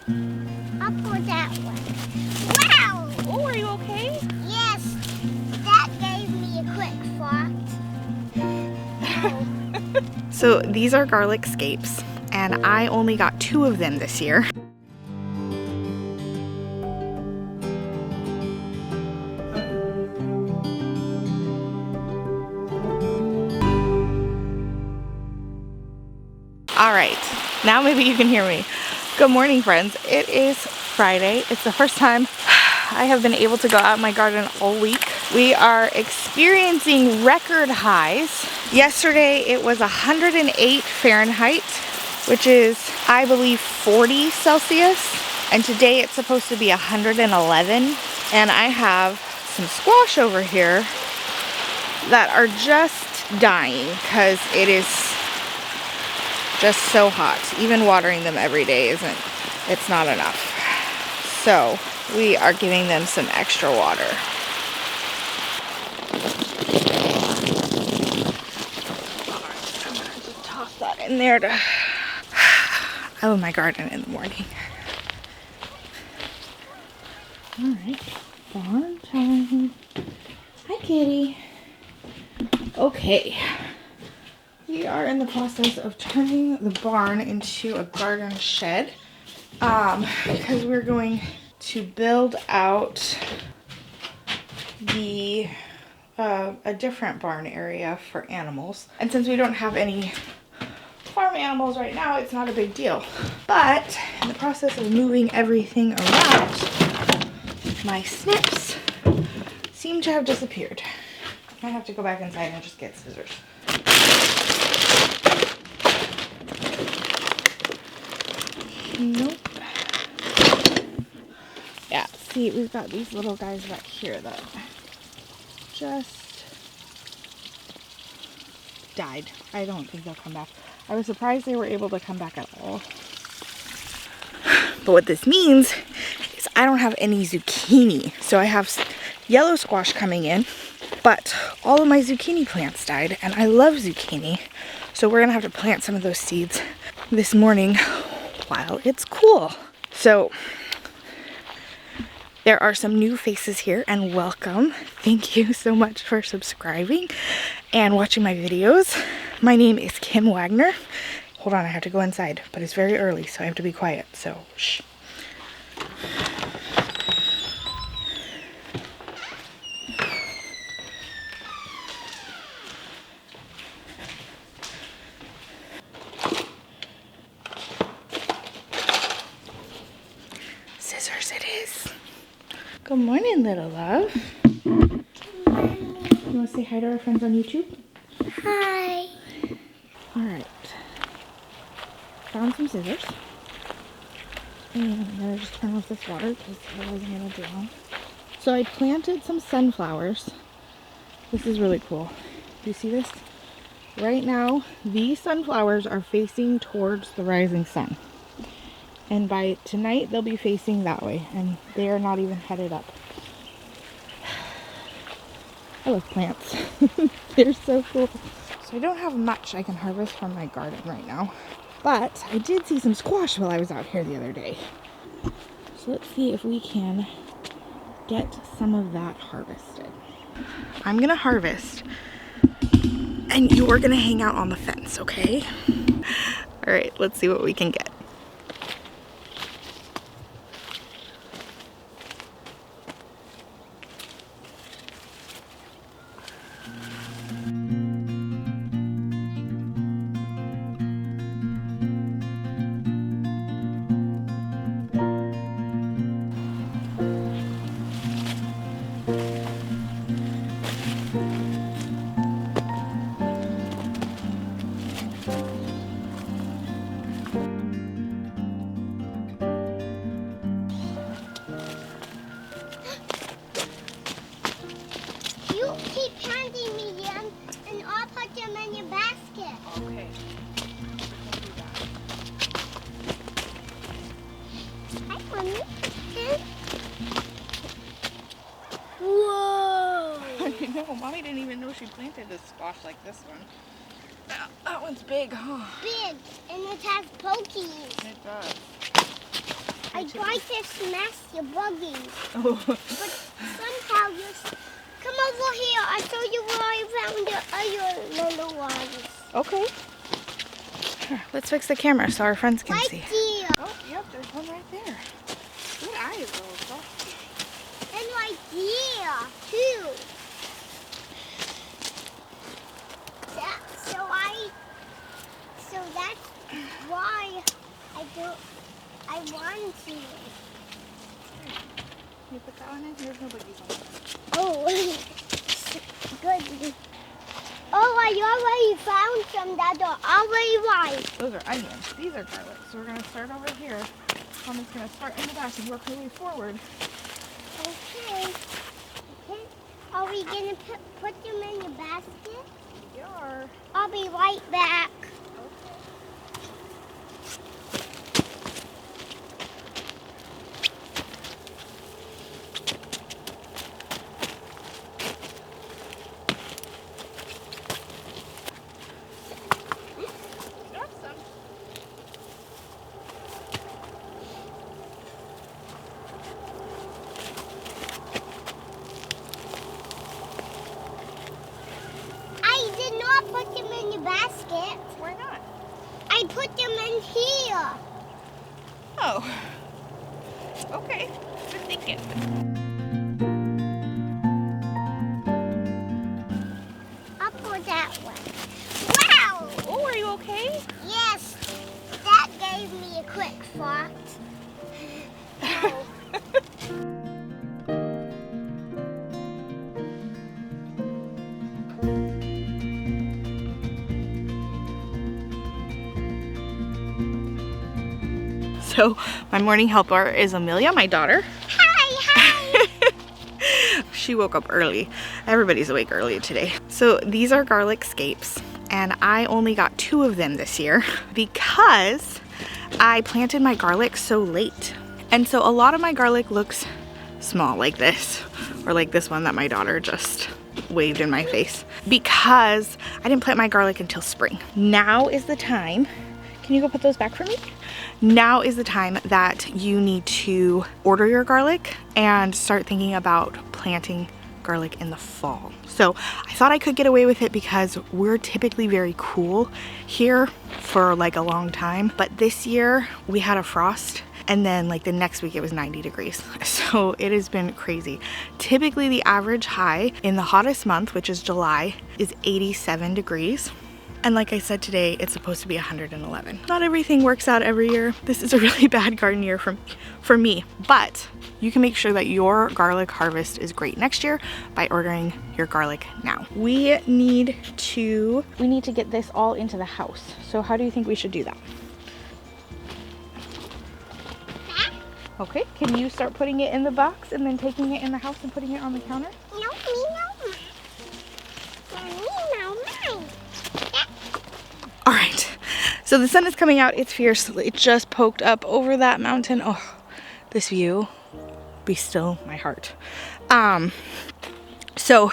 I'll pour that one. Wow! Oh, are you okay? Yes, that gave me a quick fart. So these are garlic scapes, and I only got 2 of them this year. All right, now maybe you can hear me. Good morning, friends. It is Friday. It's the first time I have been able to go out in my garden all week. We are experiencing record highs. Yesterday it was 108 Fahrenheit, which is, I believe, 40 Celsius. And today it's supposed to be 111. And I have some squash over here that are just dying because it is just so hot. Even watering them every day it's not enough. So we are giving them some extra water. I'm gonna just toss that in there to, I love my garden in the morning. All right, barn time. Hi, kitty. Okay. We are in the process of turning the barn into a garden shed because we're going to build out a different barn area for animals. And since we don't have any farm animals right now, it's not a big deal. But in the process of moving everything around, my snips seem to have disappeared. I have to go back inside and just get scissors. Nope. Yeah, see, we've got these little guys back here that just died. I don't think they'll come back. I was surprised they were able to come back at all. But what this means is I don't have any zucchini. So I have yellow squash coming in, but all of my zucchini plants died, and I love zucchini. So we're gonna have to plant some of those seeds this morning while it's cool. So there are some new faces here, and welcome. Thank you so much for subscribing and watching my videos. My name is Kim Wagner. Hold on, I have to go inside, but it's very early, so I have to be quiet, so shh. Scissors it is. Good morning, little love. You want to say hi to our friends on YouTube? Hi. All right. Found some scissors. And I'm gonna just turn off this water because otherwise I'm gonna drown. So I planted some sunflowers. This is really cool. Do you see this? Right now, these sunflowers are facing towards the rising sun. And by tonight, they'll be facing that way, and they are not even headed up. I love plants. They're so cool. So I don't have much I can harvest from my garden right now, but I did see some squash while I was out here the other day. So let's see if we can get some of that harvested. I'm gonna harvest, and you're gonna hang out on the fence, okay? All right, let's see what we can get. You keep handing me them, and I'll put them in your basket. Okay. Hi, Mommy. Whoa! I know, Mommy didn't even know she planted a squash like this one. That one's big, huh? Big, and it has pokies. It does. I I tried to smash your buggies. Oh. But somehow you... Come over here. I'll show you where I found the other little ones. Okay. Here, let's fix the camera so our friends can see. There. Oh, yep, there's one right there. Good eyes, Rosa. And right there, too. So that's why I want to. You put that one in? There's no buggies on it. Oh, good. Oh, I already found some that are already ripe. Those are onions. These are garlic. So we're going to start over here. Mama's going to start in the back and work her way forward. Okay. Okay. Are we going to put them in the basket? We are. I'll be right back. I did not put them in the basket. Why not? I put them in here. Oh. Okay. Good thinking. I'll put that one. Wow! Oh, are you okay? Yes, that gave me a quick fart. Oh. So my morning helper is Amelia, my daughter. Hi! She woke up early. Everybody's awake early today. So these are garlic scapes, and I only got 2 of them this year because I planted my garlic so late. And so a lot of my garlic looks small like this, or like this one that my daughter just waved in my face, because I didn't plant my garlic until spring. Now is the time. Can you go put those back for me? Now is the time that you need to order your garlic and start thinking about planting garlic in the fall. So I thought I could get away with it because we're typically very cool here for like a long time. But this year we had a frost, and then like the next week it was 90 degrees. So it has been crazy. Typically the average high in the hottest month, which is July, is 87 degrees. And like I said today, it's supposed to be 111. Not everything works out every year. This is a really bad garden year for me, but you can make sure that your garlic harvest is great next year by ordering your garlic now. We need to get this all into the house. So how do you think we should do that? Okay, can you start putting it in the box and then taking it in the house and putting it on the counter? No. All right, so the sun is coming out. It's fierce. It just poked up over that mountain. Oh, this view, be still my heart. So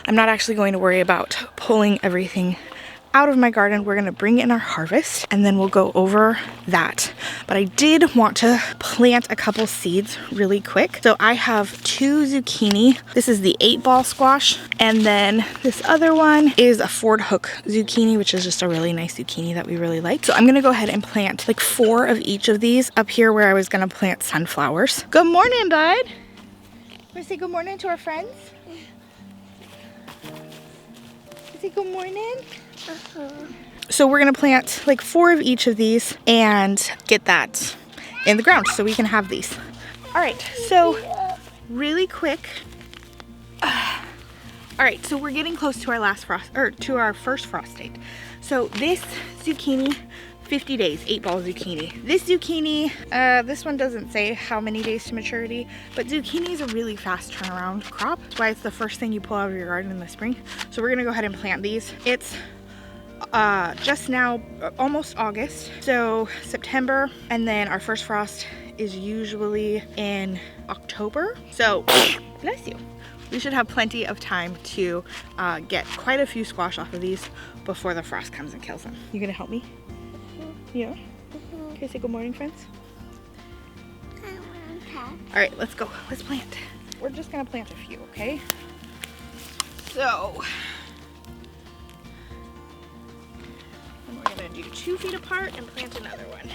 I'm not actually going to worry about pulling everything out of my garden. We're gonna bring in our harvest and then we'll go over that. But I did want to plant a couple seeds really quick. So I have 2 zucchini. This is the 8-ball squash. And then this other one is a Ford Hook zucchini, which is just a really nice zucchini that we really like. So I'm gonna go ahead and plant like 4 of each of these up here where I was gonna plant sunflowers. Good morning, bud. Wanna say good morning to our friends? Say good morning. So we're gonna plant like 4 of each of these and get that in the ground so we can have these. All right, so really quick. All right, so we're getting close to our last frost, or to our first frost date. So this zucchini, 50 days, 8-ball zucchini. This zucchini, this one doesn't say how many days to maturity, but zucchini is a really fast turnaround crop. That's why it's the first thing you pull out of your garden in the spring. So we're gonna go ahead and plant these. It's just now almost August, so September, and then our first frost is usually in October. So bless you. We should have plenty of time to get quite a few squash off of these before the frost comes and kills them. You gonna help me? Yeah? Okay, say good morning, friends. All right, let's go. Let's plant. We're just gonna plant a few, okay? So, and we're gonna do 2 feet apart and plant another one.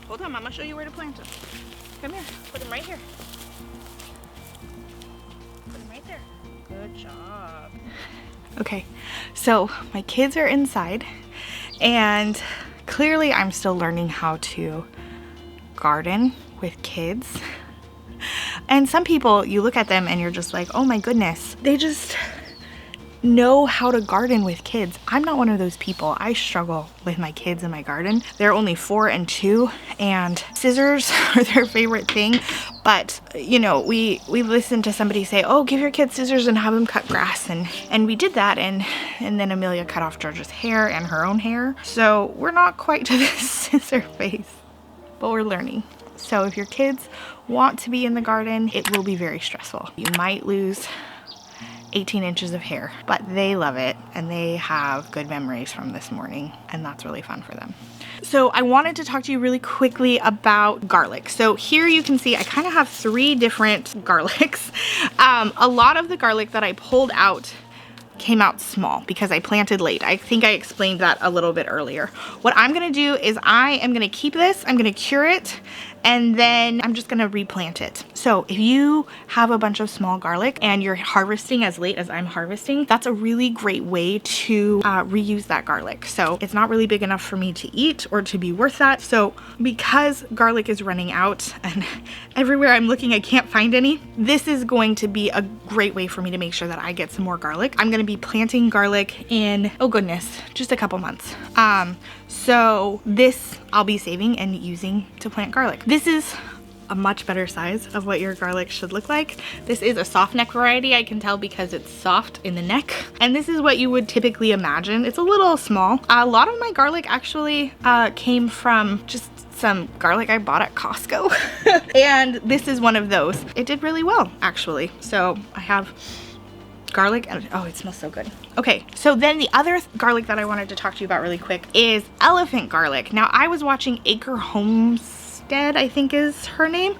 Hold on, Mom, I'll show you where to plant them. Come here, put them right here. Put them right there. Good job. Okay, so my kids are inside and clearly I'm still learning how to garden with kids. And some people, you look at them and you're just like, oh my goodness, they just know how to garden with kids. I'm not one of those people. I struggle with my kids in my garden. They're only 4 and 2 and scissors are their favorite thing. But you know, we listened to somebody say, oh, give your kids scissors and have them cut grass. And we did that. And then Amelia cut off Georgia's hair and her own hair. So we're not quite to this scissor phase, but we're learning. So if your kids want to be in the garden, it will be very stressful. You might lose 18 inches of hair, but they love it and they have good memories from this morning and that's really fun for them. So I wanted to talk to you really quickly about garlic. So here you can see I kind of have 3 different garlics. A lot of the garlic that I pulled out came out small because I planted late. I think I explained that a little bit earlier. What I'm gonna do is I am gonna keep this, I'm gonna cure it, and then I'm just gonna replant it. So if you have a bunch of small garlic and you're harvesting as late as I'm harvesting, that's a really great way to reuse that garlic. So it's not really big enough for me to eat or to be worth that. So because garlic is running out and everywhere I'm looking I can't find any, this is going to be a great way for me to make sure that I get some more garlic. I'm gonna be planting garlic in, oh goodness, just a couple months. So this I'll be saving and using to plant garlic. This is a much better size of what your garlic should look like. This is a soft neck variety, I can tell because it's soft in the neck. And this is what you would typically imagine. It's a little small. A lot of my garlic actually came from just some garlic I bought at Costco. And this is one of those. It did really well, actually. So I have garlic and oh, it smells so good. Okay, so then the other garlic that I wanted to talk to you about really quick is elephant garlic. Now I was watching Acre Homestead, I think is her name.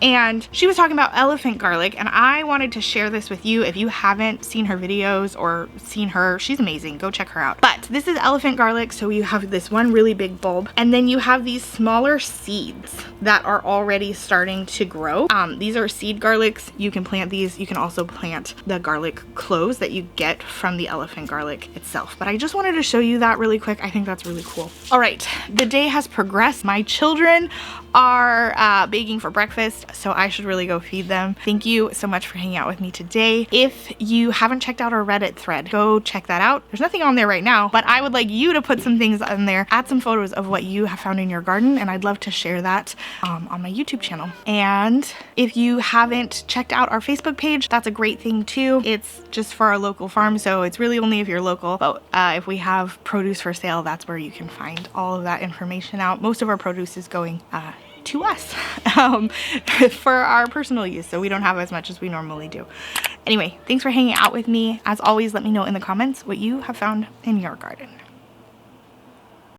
And she was talking about elephant garlic and I wanted to share this with you. If you haven't seen her videos or seen her, she's amazing, go check her out. But this is elephant garlic, so you have this one really big bulb and then you have these smaller seeds that are already starting to grow. These are seed garlics. You can plant these. You can also plant the garlic cloves that you get from the elephant garlic itself. But I just wanted to show you that really quick. I think that's really cool. All right, the day has progressed. My children are begging for breakfast, so I should really go feed them. Thank you so much for hanging out with me today. If you haven't checked out our Reddit thread, go check that out. There's nothing on there right now, but I would like you to put some things on there, add some photos of what you have found in your garden, and I'd love to share that on my YouTube channel. And if you haven't checked out our Facebook page, that's a great thing too. It's just for our local farm, so it's really only if you're local, but if we have produce for sale, that's where you can find all of that information out. Most of our produce is going to us for our personal use, so we don't have as much as we normally do. Anyway, thanks for hanging out with me. As always, let me know in the comments what you have found in your garden.